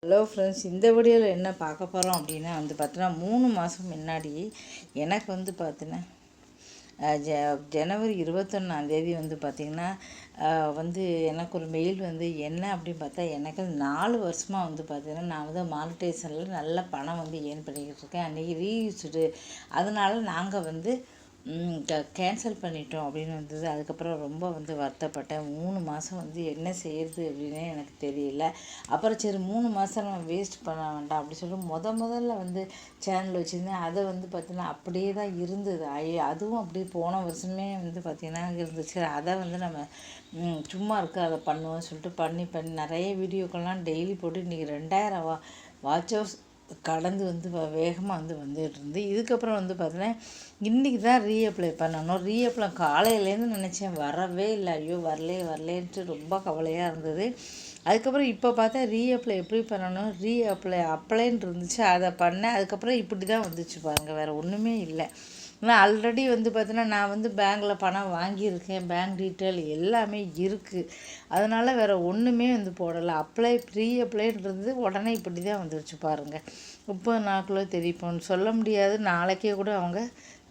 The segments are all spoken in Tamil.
ஹலோ ஃப்ரெண்ட்ஸ், இந்த வீடியோவில் என்ன பார்க்க போகிறோம் அப்படின்னா பார்த்தீங்கன்னா 3 மாதம் முன்னாடி எனக்கு பார்த்தீங்கன்னா ஜனவரி 21 பார்த்திங்கன்னா எனக்கு ஒரு மெயில் என்ன அப்படின்னு பார்த்தா எனக்கு 4 வருஷமாக பார்த்திங்கன்னா நான் மானிட்டைசேஷனில் நல்ல பணம் ஏர்ன் பண்ணிக்கிட்டு இருக்கேன். அன்றைக்கி ரீயூஸ்டு, அதனால் நாங்கள் கேன்சல் பண்ணிட்டோம் அப்படின்னு வந்தது. அதுக்கப்புறம் ரொம்ப வருத்தப்பட்டேன். 3 மாதம் என்ன செய்கிறது அப்படின்னே எனக்கு தெரியல. அப்புறம் சரி 3 மாதம் நம்ம வேஸ்ட் பண்ண வேண்டாம் அப்படி சொல்லிட்டு முதல்ல சேனல் வச்சுருந்தேன். அதை பார்த்திங்கன்னா அப்படியே தான் இருந்தது. அதுவும் அப்படியே போன வருஷமே பார்த்திங்கன்னா இருந்துச்சு. அதை நம்ம சும்மா இருக்க அதை பண்ணுவோம்னு சொல்லிட்டு பண்ணி நிறைய வீடியோக்கெல்லாம் டெய்லி போட்டு இன்றைக்கி 2000 வாட்ச் ஹவர்ஸ் கடந்து வேகமாக வந்துட்டு இருந்து. இதுக்கப்புறம் பார்த்தீங்கன்னா இன்றைக்கி தான் ரீஅப்ளை பண்ணணும். ரீஅப்ளை காலையிலேருந்து நினச்சேன், வரவே இல்லை. ஐயோ வரலேன்ட்டு ரொம்ப கவலையாக இருந்தது. அதுக்கப்புறம் இப்போ பார்த்தா ரீஅப்ளை எப்படி பண்ணணும், அப்ளைன்னு இருந்துச்சு, அதை பண்ணேன். அதுக்கப்புறம் இப்படி தான் வந்துச்சு பாருங்கள், வேறு ஒன்றுமே இல்லை. ஆனால் ஆல்ரெடி பார்த்தீங்கன்னா நான் பேங்க்கில் பணம் வாங்கியிருக்கேன். பேங்க் டீட்டெயில் எல்லாமே இருக்குது. அதனால் வேறு ஒன்றுமே போடலை. ப்ரீ அப்ளைன்றது உடனே இப்படி தான் வந்துருச்சு பாருங்கள். 30 நாட்களோ தெரிவிப்போம்னு சொல்ல முடியாது. நாளைக்கே கூட அவங்க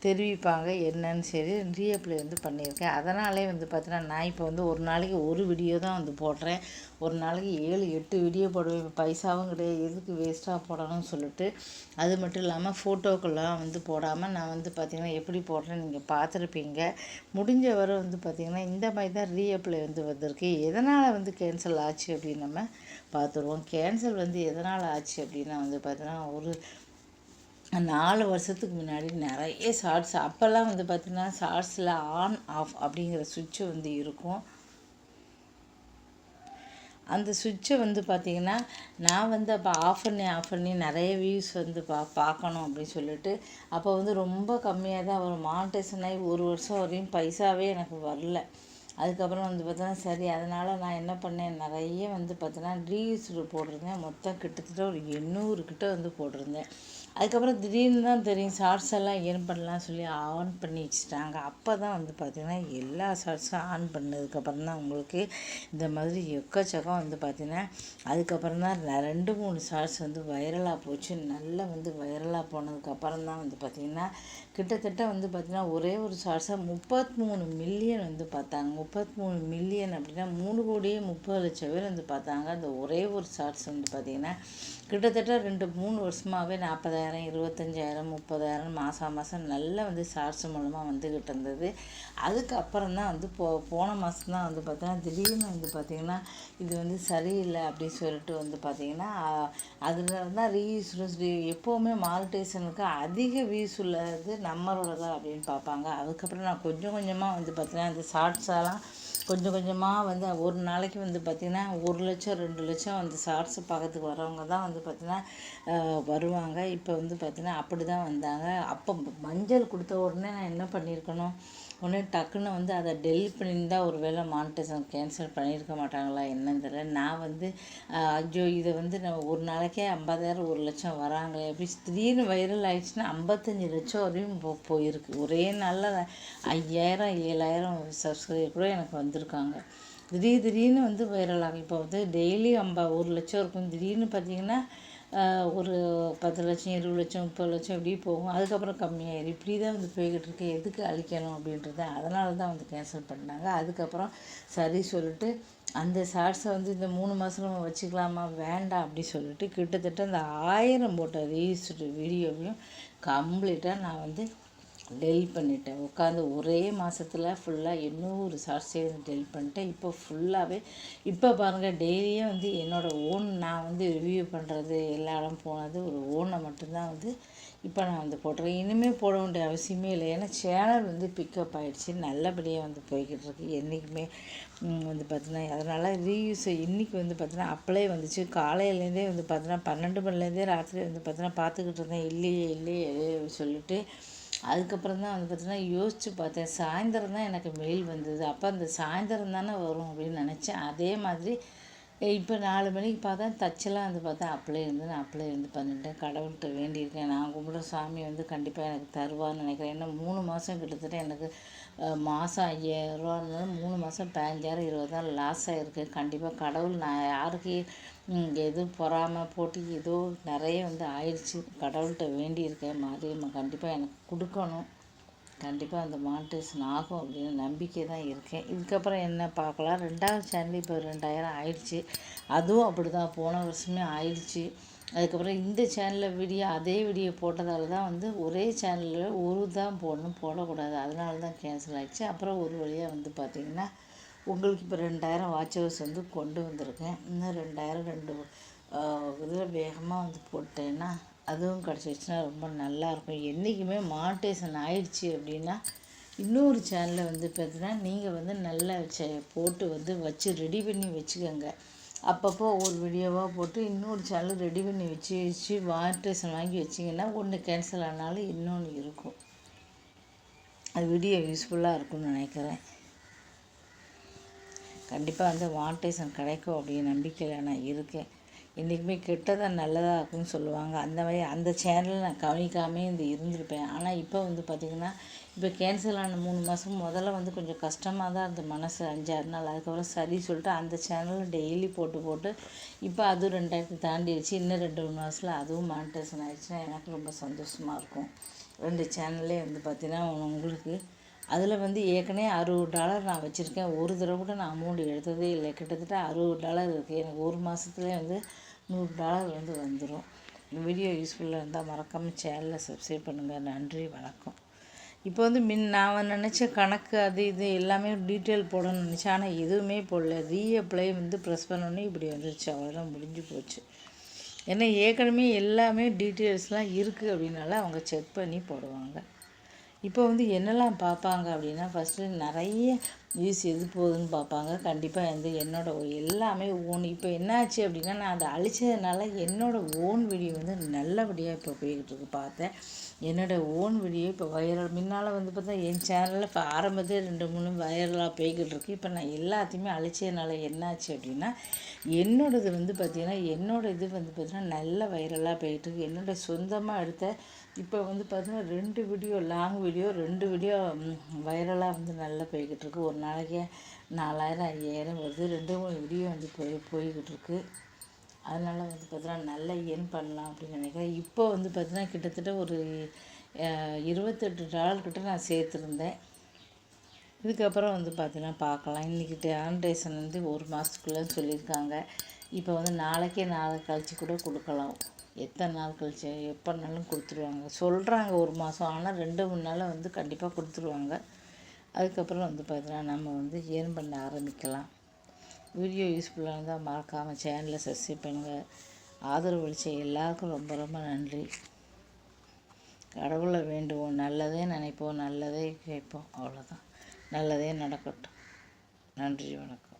தெரிவிப்பாங்க என்னன்னு. சரி ரீஅப்ளை பண்ணியிருக்கேன். அதனாலே பார்த்தீங்கன்னா நான் இப்போ ஒரு நாளைக்கு ஒரு வீடியோ தான் போடுறேன். ஒரு நாளைக்கு 7-8 வீடியோ போடுவேன். இப்போ பைசாவும் கிடையாது, எதுக்கு வேஸ்ட்டாக போடணும்னு சொல்லிட்டு. அது மட்டும் இல்லாமல் ஃபோட்டோக்கெல்லாம் போடாமல் நான் பார்த்திங்கன்னா எப்படி போடுறேன்னு நீங்கள் பார்த்துருப்பீங்க. முடிஞ்ச வரை பார்த்திங்கன்னா இந்த மாதிரி தான் ரீஅப்ளை வந்திருக்கு. எதனால் கேன்சல் ஆச்சு அப்படின்னு நம்ம பார்த்துருவோம். கேன்சல் எதனால் ஆச்சு அப்படின்னா பார்த்திங்கன்னா ஒரு 4 வருஷத்துக்கு முன்னாடி நிறைய ஷார்ட்ஸ், அப்போல்லாம் பார்த்திங்கன்னா ஷார்ட்ஸில் ஆன் ஆஃப் அப்படிங்கிற சுவிட்சு இருக்கும். அந்த சுவிட்சை பார்த்திங்கன்னா நான் அப்போ ஆஃப் பண்ணி நிறைய வியூஸ் பார்க்கணும் அப்படின்னு சொல்லிட்டு அப்போ ரொம்ப கம்மியாக தான் ஒரு மானிட்டைசேஷன் ஆகி 1 வருஷம் வரையும் பைசாவே எனக்கு வரல. அதுக்கப்புறம் பார்த்தோன்னா சரி, அதனால் நான் என்ன பண்ணேன், நிறைய பார்த்தோன்னா ரீல்ஸில் போட்டிருந்தேன். மொத்தம் கிட்டத்தட்ட ஒரு 800 கிட்ட போட்டிருந்தேன். அதுக்கப்புறம் திடீர்னு தான் தெரியும் ஷார்ட்ஸ் எல்லாம் ஏர்ன் பண்ணலாம் சொல்லி ஆன் பண்ணி வச்சுட்டாங்க. அப்போ தான் பார்த்திங்கன்னா எல்லா ஷார்ட்ஸும் ஆன் பண்ணதுக்கப்புறம் தான் உங்களுக்கு இந்த மாதிரி எக்கச்சக்கம் பார்த்திங்கன்னா அதுக்கப்புறம் தான் 2-3 ஷார்ட்ஸ் வைரலாக போச்சு. நல்லா வைரலாக போனதுக்கப்புறம் தான் பார்த்திங்கன்னா கிட்டத்தட்ட பார்த்திங்கன்னா ஒரே ஒரு ஷார்ட்ஸை 33 மில்லியன் பார்த்தாங்க. 33 மில்லியன் அப்படின்னா 3,30,00,000 பேர் பார்த்தாங்க. அந்த ஒரே ஒரு ஷார்ட்ஸ் பார்த்திங்கன்னா கிட்டத்தட்ட 2-3 வருஷமாகவே 40,000, 25,000, 30,000 மாதம் நல்லா ஷார்ட்ஸ் மூலமாக வந்துக்கிட்டு இருந்தது. அதுக்கப்புறம் தான் போன மாதம் தான் பார்த்தீங்கன்னா திடீர்னு பார்த்திங்கன்னா இது சரியில்லை அப்படின்னு சொல்லிட்டு பார்த்திங்கன்னா அதில் தான் ரீயூஸ் எப்போவுமே மானிட்டைசேஷனுக்கு அதிக வியூஸ் உள்ளது நம்மளோடதா அப்படின்னு பார்ப்பாங்க. அதுக்கப்புறம் நான் கொஞ்சம் கொஞ்சமாக பார்த்திங்கன்னா அந்த ஷார்ட்ஸெல்லாம் கொஞ்சம் கொஞ்சமாக ஒரு நாளைக்கு பார்த்திங்கன்னா 1 லட்சம் 2 லட்சம் ஷார்ட்ஸை பார்க்கறதுக்கு வரவங்க தான் பார்த்திங்கன்னா வருவாங்க. இப்போ பார்த்திங்கன்னா அப்படி தான் வந்தாங்க. அப்போ மஞ்சள் கொடுத்த உடனே நான் என்ன பண்ணியிருக்கணும், உடனே டக்குன்னு அதை டெலிட் பண்ணியிருந்தா ஒரு வேளை மானிட்டைசேஷன் கேன்சல் பண்ணியிருக்க மாட்டாங்களா என்னன்னு தெரியல. நான் ஐயோ இதை நான் ஒரு நாளைக்கே 50,000 1 லட்சம் வராங்களே அப்படி திடீர்னு வைரல் ஆகிடுச்சுன்னா 55 லட்சம் வரையும் போயிருக்கு. ஒரே நாளில் 5,000 7,000 சப்ஸ்கிரைபர் கூட எனக்கு வந்திருக்காங்க. திடீர்னு வைரல் ஆகும். இப்போ டெய்லி 1 லட்சம் இருக்கும். திடீர்னு பார்த்திங்கன்னா ஒரு 10 லட்சம் 20 லட்சம் 30 லட்சம் இப்படி போகும். அதுக்கப்புறம் கம்மியாயிடும். இப்படி தான் போய்கிட்டு இருக்கு. எதுக்கு அழிக்கணும் அப்படின்றது, அதனால தான் கேன்சல் பண்ணாங்க. அதுக்கப்புறம் சரி சொல்லிட்டு அந்த ஷார்ட்ஸை இந்த 3 மாதம் நம்ம வச்சுக்கலாமா வேண்டாம் அப்படி சொல்லிட்டு கிட்டத்தட்ட அந்த 1000 போட்ட ரீல்ஸ்டு வீடியோவையும் கம்ப்ளீட்டாக நான் டெலிட் பண்ணிட்டேன். உட்காந்து ஒரே மாதத்தில் ஃபுல்லாக 800 ஷார்ட்ஸையும் டெலிட் பண்ணிட்டேன். இப்போ ஃபுல்லாகவே இப்போ பாருங்கள் டெய்லியும் என்னோடய ஓன் நான் ரிவ்யூ பண்ணுறது எல்லா இடம் போனது ஒரு ஓனை மட்டும்தான் இப்போ நான் போடுறேன். இனிமேல் போட வேண்டிய அவசியமே இல்லை. ஏன்னா சேனல் பிக்கப் ஆகிடுச்சு, நல்லபடியாக போய்கிட்டு இருக்கு. என்றைக்குமே பார்த்திங்கன்னா அதனால் ரீயூஸ் இன்றைக்கி பார்த்திங்கன்னா அப்ளை வந்துச்சு. காலையிலேருந்தே பார்த்திங்கன்னா 12 மணிலேருந்தே ராத்திரி பார்த்திங்கன்னா பார்த்துக்கிட்டு இருந்தேன். இல்லையே சொல்லிட்டு அதுக்கப்புறம் தான் பார்த்திங்கன்னா யோசித்து பார்த்தேன். சாயந்தரம் தான் எனக்கு மெயில் வந்தது. அப்போ அந்த சாயந்தரம் தானே வரும் அப்படின்னு நினச்சேன். அதே மாதிரி இப்போ 4 மணிக்கு பார்த்தா தச்செல்லாம் பார்த்தா நான் அப்ளை பண்ணிட்டேன். கடவுள்கிட்ட வேண்டியிருக்கேன். நான் கும்பிட்ற சாமி கண்டிப்பாக எனக்கு தருவான்னு நினைக்கிறேன். ஏன்னா 3 மாதம் கிட்டத்தட்ட எனக்கு மாதம் 5,000 ரூபா இருந்தாலும் 3 மாதம் 15,000 20,000 லாஸ் ஆகிருக்கு. கண்டிப்பாக கடவுள் நான் யாருக்கு எதுவும் பொறாமை போட்டி ஏதோ நிறைய வந்து ஆயிடுச்சு. கடவுள்கிட்ட வேண்டியிருக்கேன், மாரியம்மா கண்டிப்பாக எனக்கு கொடுக்கணும், கண்டிப்பாக அந்த மானிட்டேஷன் ஆகும் அப்படின்னு நம்பிக்கை தான் இருக்கேன். இதுக்கப்புறம் என்ன பார்க்கலாம். 2வது சேனல் இப்போ 2000 ஆயிடுச்சு. அதுவும் அப்படி தான் போன வருஷமே ஆயிடுச்சு. அதுக்கப்புறம் இந்த சேனலில் அதே வீடியோ போட்டதால தான் வந்து ஒரே சேனலில் ஒரு தான் போடக்கூடாது, அதனால தான் கேன்சல் ஆகிடுச்சு. அப்புறம் ஒரு வழியாக வந்து பார்த்திங்கன்னா உங்களுக்கு இப்போ 2000 வாட்ச் ஹவர்ஸ் வந்து கொண்டு வந்திருக்கேன். இன்னும் 2000 இதில் வேகமாக வந்து போட்டேன்னா அதுவும் கிடச்சிருச்சுன்னா ரொம்ப நல்லாயிருக்கும். என்றைக்குமே மானிட்டேஷன் ஆயிடுச்சு அப்படின்னா இன்னொரு சேனலில் வந்து பார்த்தீங்கன்னா நீங்கள் வந்து நல்லா போட்டு வந்து வச்சு ரெடி பண்ணி வச்சுக்கோங்க. அப்பப்போ ஒரு வீடியோவாக போட்டு இன்னொரு சேனல் ரெடி பண்ணி வச்சு மானிட்டேஷன் வாங்கி வச்சிங்கன்னா ஒன்று கேன்சல் ஆனாலும் இன்னொன்று இருக்கும். அது வீடியோ யூஸ்ஃபுல்லாக இருக்கும்னு நினைக்கிறேன். கண்டிப்பாக வந்து மானிட்டேஷன் கிடைக்கும் அப்படின்னு நம்பிக்கையில் நான் இருக்கேன். என்றைக்குமே கெட்டதாக நல்லதாக இருக்குன்னு சொல்லுவாங்க. அந்த மாதிரி அந்த சேனலில் நான் கவனிக்காமே இருந்திருப்பேன். ஆனால் இப்போ வந்து பார்த்திங்கன்னா இப்போ கேன்சல் ஆன 3 மாதம் முதல்ல வந்து கொஞ்சம் கஷ்டமாக தான் இருந்தது மனசு, 5-6 நாள். அதுக்கப்புறம் சரி சொல்லிட்டு அந்த சேனலில் டெய்லி போட்டு இப்போ அதுவும் 2000 தாண்டிடுச்சு. இன்னும் 2-3 மாதத்தில் அதுவும் மானிட்டேஷன் ஆகிடுச்சுன்னா எனக்கு ரொம்ப சந்தோஷமாக இருக்கும். 2 சேனல்லே வந்து பார்த்திங்கன்னா உங்களுக்கு அதில் வந்து ஏற்கனவே $60 நான் வச்சுருக்கேன். ஒரு தடவை கூட நான் அமௌண்ட் எடுத்ததே இல்லை. கிட்டத்தட்ட $60 இருக்குது. எனக்கு ஒரு மாதத்துலேயே வந்து $100 வந்து வந்துடும். வீடியோ யூஸ்ஃபுல்லாக இருந்தால் மறக்காமல் சேனலை சப்ஸ்கிரைப் பண்ணுங்கள். நன்றி, வணக்கம். இப்போ வந்து நான் நினச்ச கணக்கு அது இது எல்லாமே டீட்டெயில் போடணும்னு நினச்சேன். ஆனால் எதுவுமே போடல. ரீஅப்ளை வந்து ப்ரெஸ் பண்ணோன்னே இப்படி வந்துருச்சு. அவ்வளோதான், முடிஞ்சு போச்சு. ஏன்னா ஏற்கனவே எல்லாமே டீட்டெயில்ஸ்லாம் இருக்குது அப்படின்னால அவங்க செக் பண்ணி போடுவாங்க. இப்போ வந்து என்னெல்லாம் பார்ப்பாங்க அப்படின்னா ஃபஸ்ட்டு நிறைய வியூஸ் எது போகுதுன்னு பார்ப்பாங்க. கண்டிப்பாக வந்து எல்லாமே ஓன். இப்போ என்னாச்சு அப்படின்னா நான் அதை அழிச்சதுனால ஓன் வீடியோ வந்து நல்லபடியாக இப்போ போய்கிட்டு இருக்கு. பார்த்தேன் என்னோடய ஓன் வீடியோ இப்போ வைரல். முன்னால் வந்து பார்த்தா என் சேனலில் இப்போ ஆரம்பத்தில் 2-3 வைரலாக போய்கிட்டு இருக்கு. இப்போ நான் எல்லாத்தையுமே அழிச்சதுனால என்னாச்சு அப்படின்னா என்னோடது வந்து பார்த்திங்கன்னா இது வந்து பார்த்திங்கன்னா நல்ல வைரலாக போய்கிட்டு இருக்கு. என்னோடய சொந்தமாக எடுத்த இப்போ வந்து பார்த்திங்கன்னா 2 வீடியோ லாங் வீடியோ 2 வீடியோ வைரலாக வந்து நல்லா போய்கிட்டு இருக்கு. ஒரு நாளைக்கு 4000 5000 வருது. 2-3 வீடியோ வந்து போய்கிட்டு இருக்கு. அதனால் வந்து பார்த்தீங்கன்னா நல்லா ஏர்ன் பண்ணலாம் அப்படின்னு நினைக்கிறேன். இப்போ வந்து பார்த்தீங்கன்னா கிட்டத்தட்ட ஒரு $28 கிட்ட நான் சேர்த்துருந்தேன். இதுக்கப்புறம் வந்து பார்த்தீங்கன்னா பார்க்கலாம். இன்றைக்கி ஆன்டேஷன் வந்து 1 மாதத்துக்குள்ளே சொல்லியிருக்காங்க. இப்போ வந்து நாளைக்கே நாளை கழித்து கூட கொடுக்கலாம். எத்தனை நாள் கழிச்சு எப்போனாலும் கொடுத்துருவாங்க சொல்கிறாங்க. 1 மாதம் ஆனால் 2-3 நாளில் வந்து கண்டிப்பாக கொடுத்துருவாங்க. அதுக்கப்புறம் வந்து பார்த்தீங்கன்னா நம்ம வந்து ஏர்ன் பண்ண ஆரம்பிக்கலாம். வீடியோ யூஸ்ஃபுல்லாக இருந்தால் மறக்காமல் சேனலை சப்ஸ்கிரைப் பண்ணுங்கள். ஆதரவு அளித்த எல்லாருக்கும் ரொம்ப ரொம்ப நன்றி. கடவுளை வேண்டுவோம், நல்லதே நினைப்போம், நல்லதே கேட்போம். அவ்வளோதான். நல்லதே நடக்கட்டும். நன்றி, வணக்கம்.